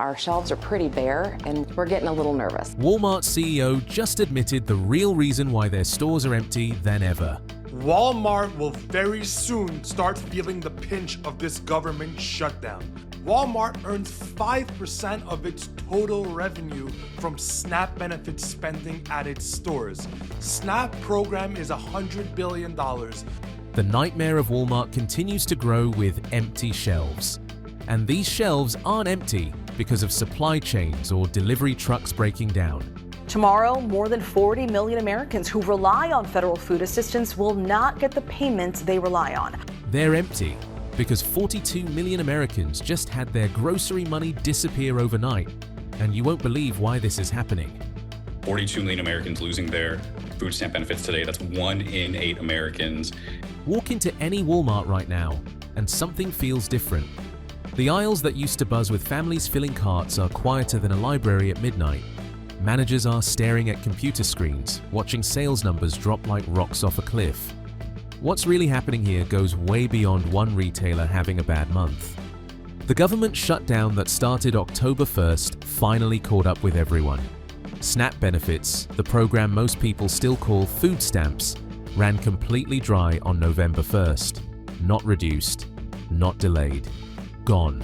our shelves are pretty bare and we're getting a little nervous. Walmart CEO just admitted the real reason why their stores are empty than ever. Walmart will very soon start feeling the pinch of this government shutdown. Walmart earns 5% of its total revenue from SNAP benefit spending at its stores. SNAP program is $100 billion. The nightmare of Walmart continues to grow with empty shelves. And these shelves aren't empty because of supply chains or delivery trucks breaking down. Tomorrow, more than 40 million Americans who rely on federal food assistance will not get the payments they rely on. They're empty because 42 million Americans just had their grocery money disappear overnight. And you won't believe why this is happening. 42 million Americans losing their food stamp benefits today. That's 1 in 8 Americans. Walk into any Walmart right now and something feels different. The aisles that used to buzz with families filling carts are quieter than a library at midnight. Managers are staring at computer screens, watching sales numbers drop like rocks off a cliff. What's really happening here goes way beyond one retailer having a bad month. The government shutdown that started October 1st finally caught up with everyone. SNAP benefits, the program most people still call food stamps, ran completely dry on November 1st. Not reduced, not delayed. Gone.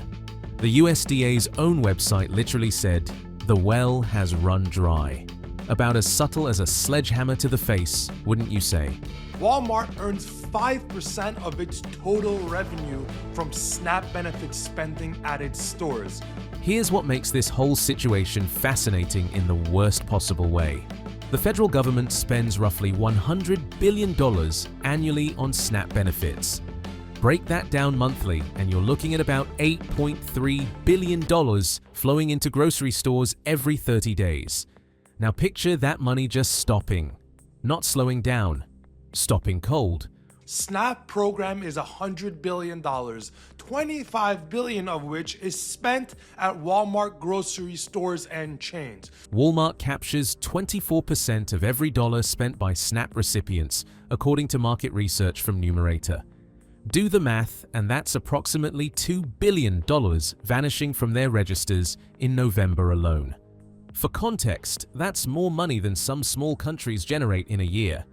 The USDA's own website literally said, "The well has run dry." About as subtle as a sledgehammer to the face, wouldn't you say? Walmart earns 5% of its total revenue from SNAP benefit spending at its stores. Here's what makes this whole situation fascinating in the worst possible way. The federal government spends roughly $100 billion annually on SNAP benefits. Break that down monthly and you're looking at about $8.3 billion flowing into grocery stores every 30 days. Now picture that money just stopping, not slowing down, stopping cold. SNAP program is $100 billion, $25 billion of which is spent at Walmart grocery stores and chains. Walmart captures 24% of every dollar spent by SNAP recipients, according to market research from Numerator. Do the math, and that's approximately $2 billion vanishing from their registers in November alone. For context, that's more money than some small countries generate in a year.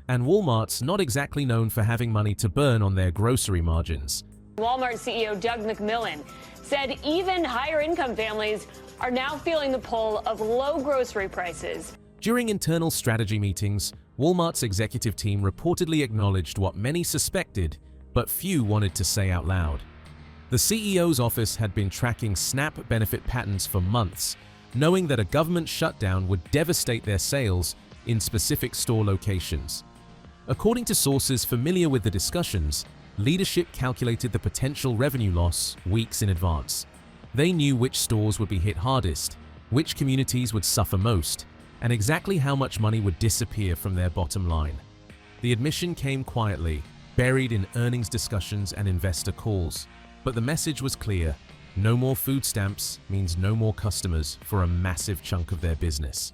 And Walmart's not exactly known for having money to burn on their grocery margins. Walmart CEO Doug McMillon said even higher income families are now feeling the pull of low grocery prices. During internal strategy meetings, Walmart's executive team reportedly acknowledged what many suspected, but few wanted to say out loud. The CEO's office had been tracking SNAP benefit patterns for months, knowing that a government shutdown would devastate their sales in specific store locations. According to sources familiar with the discussions, leadership calculated the potential revenue loss weeks in advance. They knew which stores would be hit hardest, which communities would suffer most, and exactly how much money would disappear from their bottom line. The admission came quietly, buried in earnings discussions and investor calls. But the message was clear. No more food stamps means no more customers for a massive chunk of their business.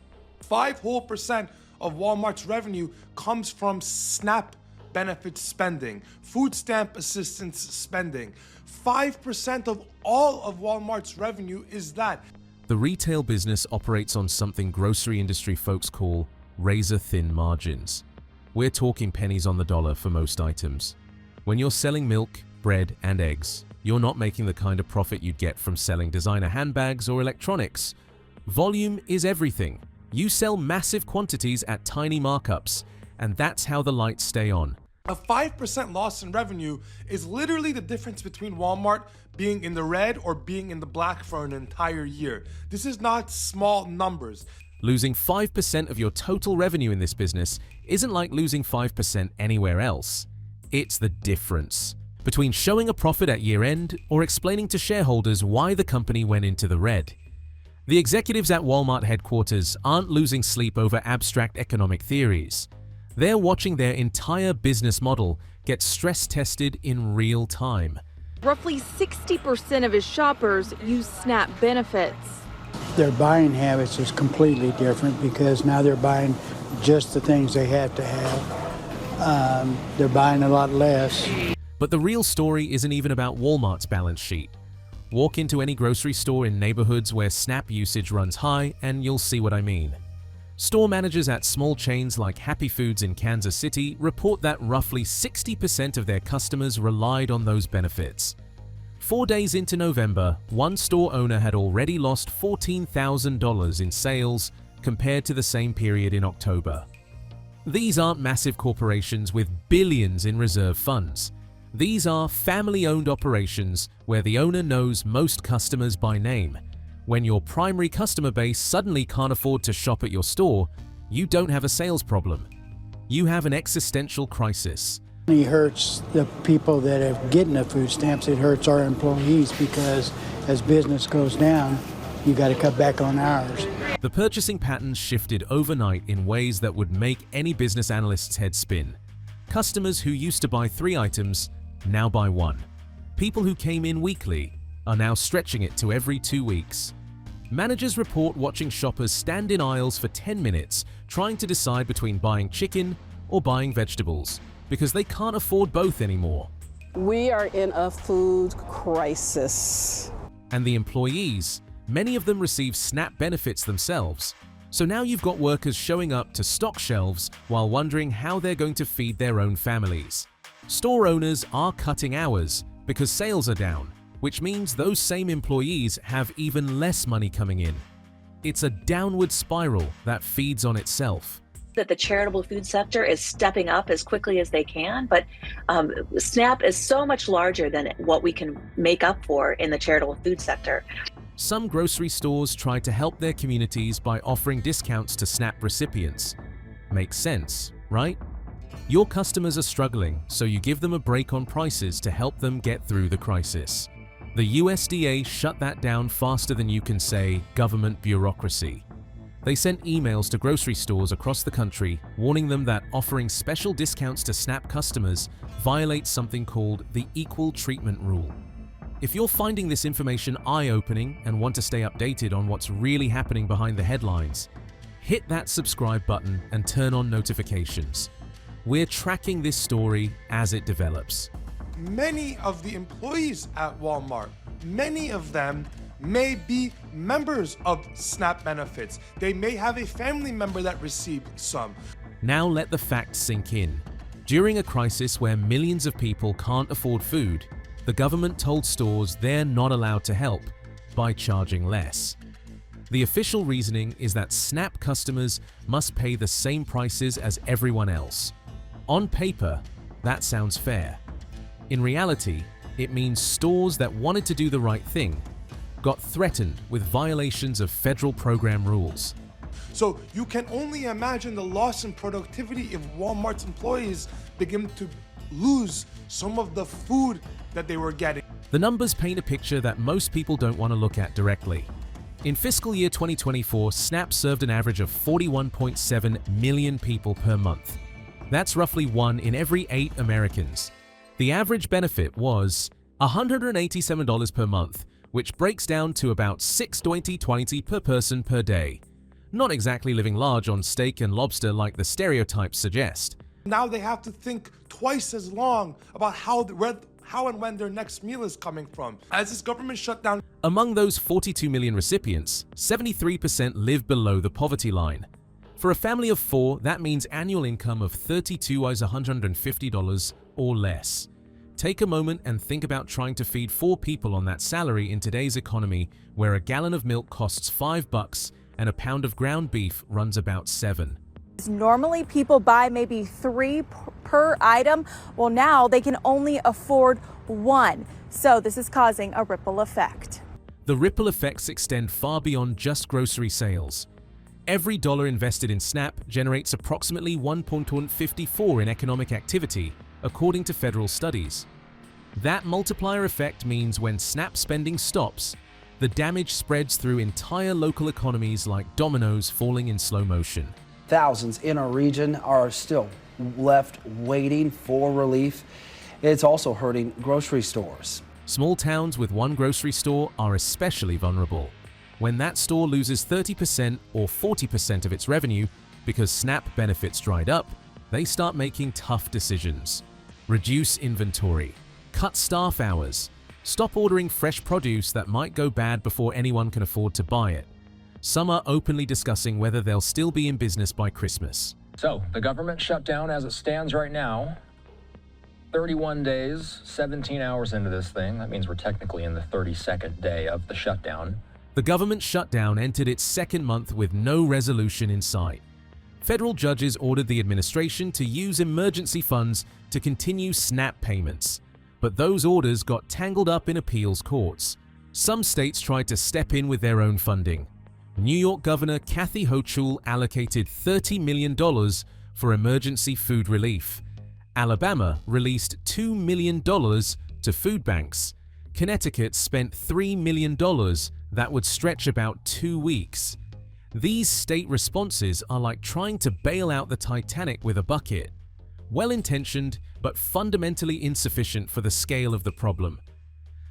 5% of Walmart's revenue comes from SNAP benefit spending, food stamp assistance spending. 5% of all of Walmart's revenue is that. The retail business operates on something grocery industry folks call razor-thin margins. We're talking pennies on the dollar for most items. When you're selling milk, bread, and eggs, you're not making the kind of profit you'd get from selling designer handbags or electronics. Volume is everything. You sell massive quantities at tiny markups, and that's how the lights stay on. A 5% loss in revenue is literally the difference between Walmart being in the red or being in the black for an entire year. This is not small numbers. Losing 5% of your total revenue in this business isn't like losing 5% anywhere else. It's the difference between showing a profit at year-end or explaining to shareholders why the company went into the red. The executives at Walmart headquarters aren't losing sleep over abstract economic theories. They're watching their entire business model get stress-tested in real time. Roughly 60% of his shoppers use SNAP benefits. Their buying habits is completely different because now they're buying just the things they have to have. They're buying a lot less. But the real story isn't even about Walmart's balance sheet. Walk into any grocery store in neighborhoods where SNAP usage runs high and you'll see what I mean. Store managers at small chains like Happy Foods in Kansas City report that roughly 60% of their customers relied on those benefits. 4 days into November, one store owner had already lost $14,000 in sales compared to the same period in October. These aren't massive corporations with billions in reserve funds. These are family-owned operations where the owner knows most customers by name. When your primary customer base suddenly can't afford to shop at your store, you don't have a sales problem. You have an existential crisis. It hurts the people that are getting the food stamps. It hurts our employees because as business goes down, you got to cut back on hours. The purchasing patterns shifted overnight in ways that would make any business analyst's head spin. Customers who used to buy 3 items now buy 1. People who came in weekly are now stretching it to every 2 weeks. Managers report watching shoppers stand in aisles for 10 minutes trying to decide between buying chicken or buying vegetables because they can't afford both anymore. We are in a food crisis. And the employees, many of them receive SNAP benefits themselves. So now you've got workers showing up to stock shelves while wondering how they're going to feed their own families. Store owners are cutting hours because sales are down, which means those same employees have even less money coming in. It's a downward spiral that feeds on itself. That the charitable food sector is stepping up as quickly as they can, but SNAP is so much larger than what we can make up for in the charitable food sector. Some grocery stores try to help their communities by offering discounts to SNAP recipients. Makes sense, right? Your customers are struggling, so you give them a break on prices to help them get through the crisis. The USDA shut that down faster than you can say government bureaucracy. They sent emails to grocery stores across the country warning them that offering special discounts to SNAP customers violates something called the Equal Treatment Rule. If you're finding this information eye-opening and want to stay updated on what's really happening behind the headlines, hit that subscribe button and turn on notifications. We're tracking this story as it develops. Many of the employees at Walmart, many of them may be members of SNAP benefits. They may have a family member that received some. Now let the facts sink in. During a crisis where millions of people can't afford food, the government told stores they're not allowed to help by charging less. The official reasoning is that SNAP customers must pay the same prices as everyone else. On paper, that sounds fair. In reality, it means stores that wanted to do the right thing got threatened with violations of federal program rules. So you can only imagine the loss in productivity if Walmart's employees begin to lose some of the food that they were getting. The numbers paint a picture that most people don't want to look at directly. In fiscal year 2024, SNAP served an average of 41.7 million people per month. That's roughly 1 in every 8 Americans. The average benefit was $187 per month, which breaks down to about $6.20 per person per day. Not exactly living large on steak and lobster like the stereotypes suggest. Now they have to think twice as long about how and when their next meal is coming from. As this government shutdown. Among those 42 million recipients, 73% live below the poverty line. For a family of 4, that means annual income of $32,150 or less. Take a moment and think about trying to feed 4 people on that salary in today's economy where a gallon of milk costs $5 and a pound of ground beef runs about $7. Normally people buy maybe 3 per item. Well, now they can only afford 1. So this is causing a ripple effect. The ripple effects extend far beyond just grocery sales. Every dollar invested in SNAP generates approximately $1.54 in economic activity, according to federal studies. That multiplier effect means when SNAP spending stops, the damage spreads through entire local economies like dominoes falling in slow motion. Thousands in our region are still left waiting for relief. It's also hurting grocery stores. Small towns with 1 grocery store are especially vulnerable. When that store loses 30% or 40% of its revenue because SNAP benefits dried up, they start making tough decisions. Reduce inventory, cut staff hours, Stop ordering fresh produce that might go bad before anyone can afford to buy it. Some are openly discussing whether they'll still be in business by Christmas. So, the government shutdown as it stands right now, 31 days, 17 hours into this thing. That means we're technically in the 32nd day of the shutdown. The government shutdown entered its second month with no resolution in sight. Federal judges ordered the administration to use emergency funds to continue SNAP payments, but those orders got tangled up in appeals courts. Some states tried to step in with their own funding. New York Governor Kathy Hochul allocated $30 million for emergency food relief. Alabama released $2 million to food banks. Connecticut spent $3 million that would stretch about 2 weeks. These state responses are like trying to bail out the Titanic with a bucket. Well-intentioned, but fundamentally insufficient for the scale of the problem.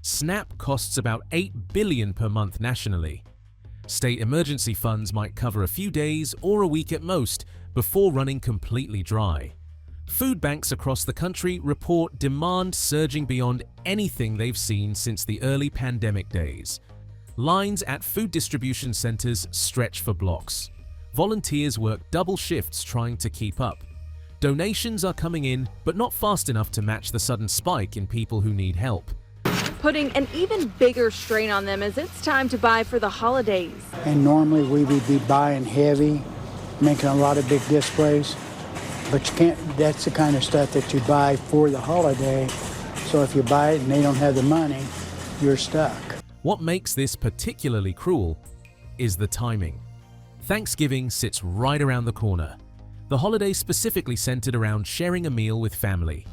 SNAP costs about $8 billion per month nationally. State emergency funds might cover a few days or a week at most before running completely dry. Food banks across the country report demand surging beyond anything they've seen since the early pandemic days. Lines at food distribution centers stretch for blocks. Volunteers work double shifts trying to keep up. Donations are coming in, but not fast enough to match the sudden spike in people who need help. Putting an even bigger strain on them as it's time to buy for the holidays. And normally we would be buying heavy, making a lot of big displays. But you can't, that's the kind of stuff that you buy for the holiday. So if you buy it and they don't have the money, you're stuck. What makes this particularly cruel is the timing. Thanksgiving sits right around the corner. The holiday specifically centered around sharing a meal with family.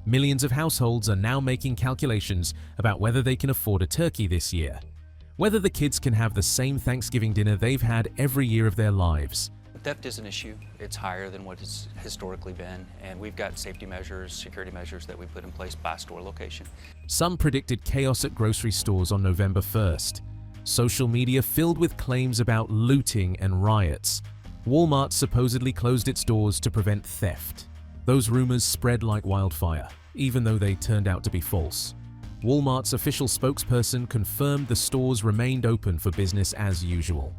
Millions of households are now making calculations about whether they can afford a turkey this year, whether the kids can have the same Thanksgiving dinner they've had every year of their lives. Theft is an issue. It's higher than what it's historically been, and we've got safety measures, security measures that we put in place by store location. Some predicted chaos at grocery stores on November 1st. Social media filled with claims about looting and riots. Walmart supposedly closed its doors to prevent theft. Those rumors spread like wildfire, even though they turned out to be false. Walmart's official spokesperson confirmed the stores remained open for business as usual.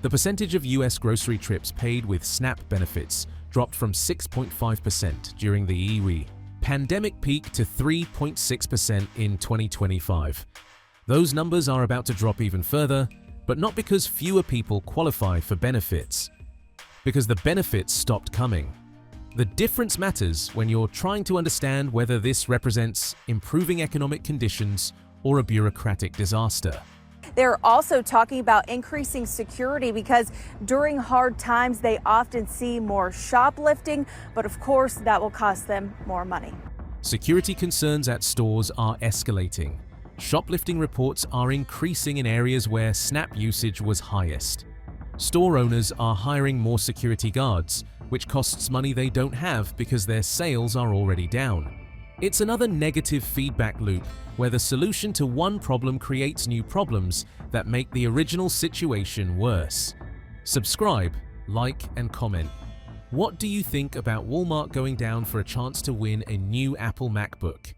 The percentage of U.S. grocery trips paid with SNAP benefits dropped from 6.5% during the pandemic peak to 3.6% in 2025. Those numbers are about to drop even further, but not because fewer people qualify for benefits, because the benefits stopped coming. The difference matters when you're trying to understand whether this represents improving economic conditions or a bureaucratic disaster. They're also talking about increasing security because during hard times they often see more shoplifting, but of course that will cost them more money. Security concerns at stores are escalating. Shoplifting reports are increasing in areas where SNAP usage was highest. Store owners are hiring more security guards, which costs money they don't have because their sales are already down. It's another negative feedback loop where the solution to one problem creates new problems that make the original situation worse. Subscribe, like, and comment. What do you think about Walmart going down for a chance to win a new Apple MacBook?